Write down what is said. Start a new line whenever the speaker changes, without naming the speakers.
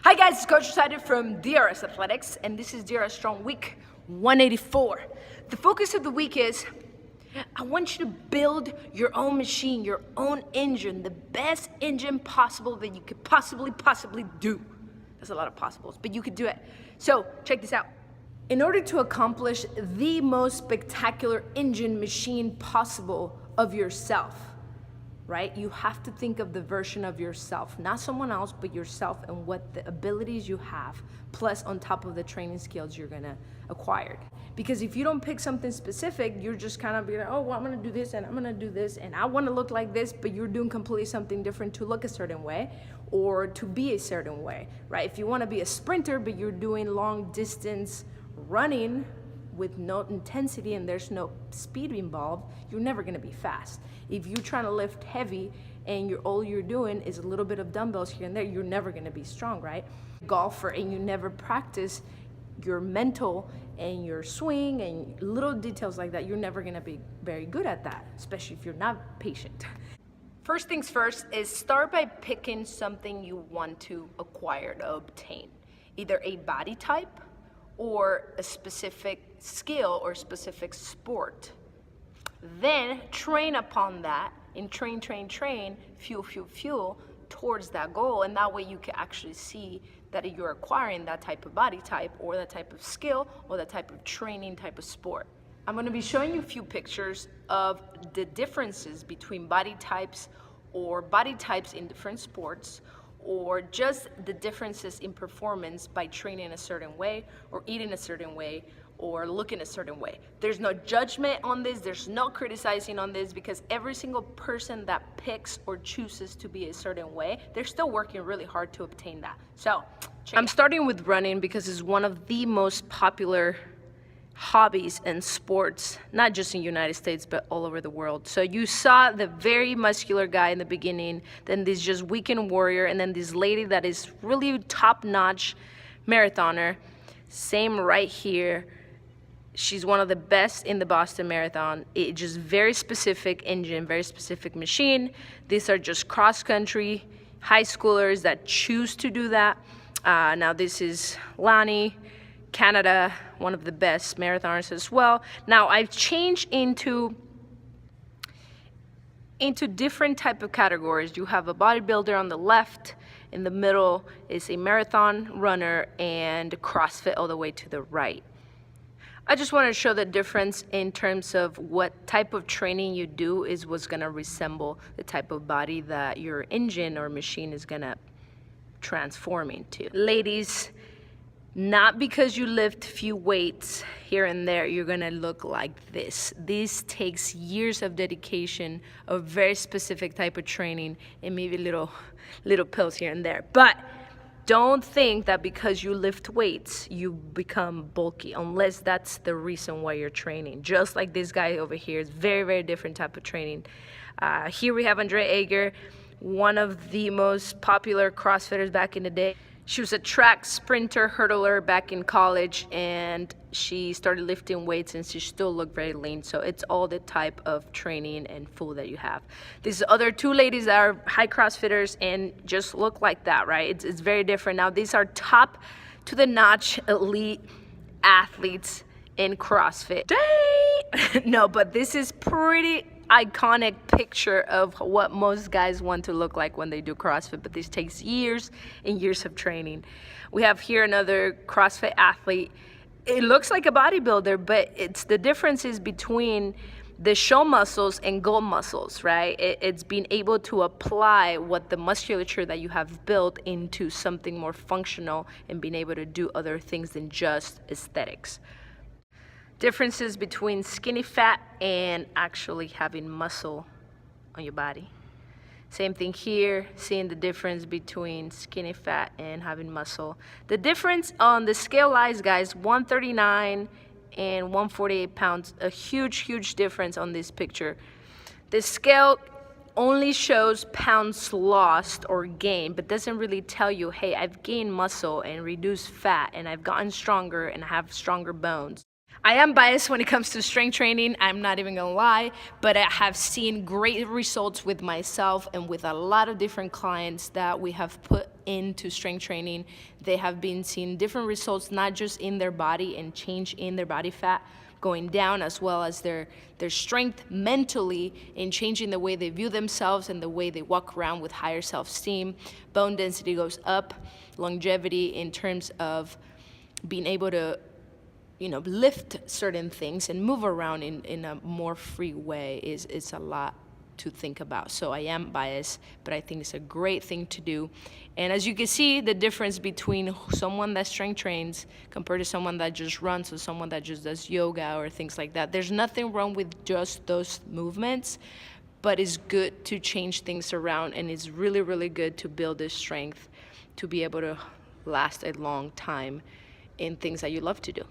Hi guys, it's Coach Sided from DRS Athletics, and this is DRS Strong week 184. The focus of the week is, I want you to build your own machine, your own engine, the best engine possible that you could possibly do. There's a lot of possibles, but you could do it. So check this out. In order to accomplish the most spectacular engine machine possible of yourself, right? You have to think of the version of yourself, not someone else, but yourself, and what the abilities you have, plus on top of the training skills you're gonna acquire. Because if you don't pick something specific, you're just kind of be like, oh, well, I'm gonna do this, and I'm gonna do this, and I wanna look like this, but you're doing completely something different to look a certain way, or to be a certain way, right? If you wanna be a sprinter, but you're doing long distance running with no intensity and there's no speed involved, you're never gonna be fast. If you're trying to lift heavy and all you're doing is a little bit of dumbbells here and there, you're never gonna be strong, right? Golfer and you never practice your mental and your swing and little details like that, you're never gonna be very good at that, especially if you're not patient. First things first is start by picking something you want to acquire, to obtain. Either a body type or a specific skill or specific sport. Then train upon that and train, fuel towards that goal. And that way you can actually see that you're acquiring that type of body type or that type of skill or that type of training type of sport. I'm gonna be showing you a few pictures of the differences between body types or body types in different sports, or just the differences in performance by training a certain way or eating a certain way or looking a certain way. There's no judgment on this, there's no criticizing on this, because every single person that picks or chooses to be a certain way, they're still working really hard to obtain that. So, I'm starting with running because it's one of the most popular hobbies and sports, not just in the United States, but all over the world. So you saw the very muscular guy in the beginning, then this just weekend warrior, and then this lady that is really top-notch marathoner. Same right here. She's one of the best in the Boston Marathon. It just very specific engine, very specific machine. These are just cross-country high schoolers that choose to do that. Now this is Lani, Canada, one of the best marathoners as well. Now I've changed into different type of categories. You have a bodybuilder on the left, in the middle is a marathon runner, and CrossFit all the way to the right. I just want to show the difference in terms of what type of training you do is what's gonna resemble the type of body that your engine or machine is gonna transform into. Ladies, not because you lift few weights here and there, you're gonna look like this. This takes years of dedication, a very specific type of training, and maybe little pills here and there. But don't think that because you lift weights, you become bulky, unless that's the reason why you're training. Just like this guy over here, it's very different type of training. Here we have Andrea Ager, one of the most popular CrossFitters back in the day. She was a track sprinter, hurdler back in college, and she started lifting weights and she still looked very lean. So it's all the type of training and food that you have. These other two ladies that are high CrossFitters and just look like that, right? It's very different. Now these are top to the notch elite athletes in CrossFit. Dang! No, but this is pretty iconic picture of what most guys want to look like when they do CrossFit, but this takes years and years of training. We have here another CrossFit athlete. It looks like a bodybuilder, but it's the differences between the show muscles and goal muscles, right? It's being able to apply what the musculature that you have built into something more functional and being able to do other things than just aesthetics. Differences between skinny fat and actually having muscle on your body. Same thing here, seeing the difference between skinny fat and having muscle. The difference on the scale lies, guys, 139 and 148 pounds, a huge difference on this picture. The scale only shows pounds lost or gained, but doesn't really tell you, hey, I've gained muscle and reduced fat and I've gotten stronger and I have stronger bones. I am biased when it comes to strength training, I'm not even gonna lie, but I have seen great results with myself and with a lot of different clients that we have put into strength training. They have been seeing different results, not just in their body and change in their body fat going down, as well as their strength mentally in changing the way they view themselves and the way they walk around with higher self-esteem. Bone density goes up, longevity in terms of being able to lift certain things and move around in a more free way is a lot to think about. So I am biased, but I think it's a great thing to do. And as you can see, the difference between someone that strength trains compared to someone that just runs or someone that just does yoga or things like that. There's nothing wrong with just those movements, but it's good to change things around, and it's really, really good to build this strength to be able to last a long time in things that you love to do.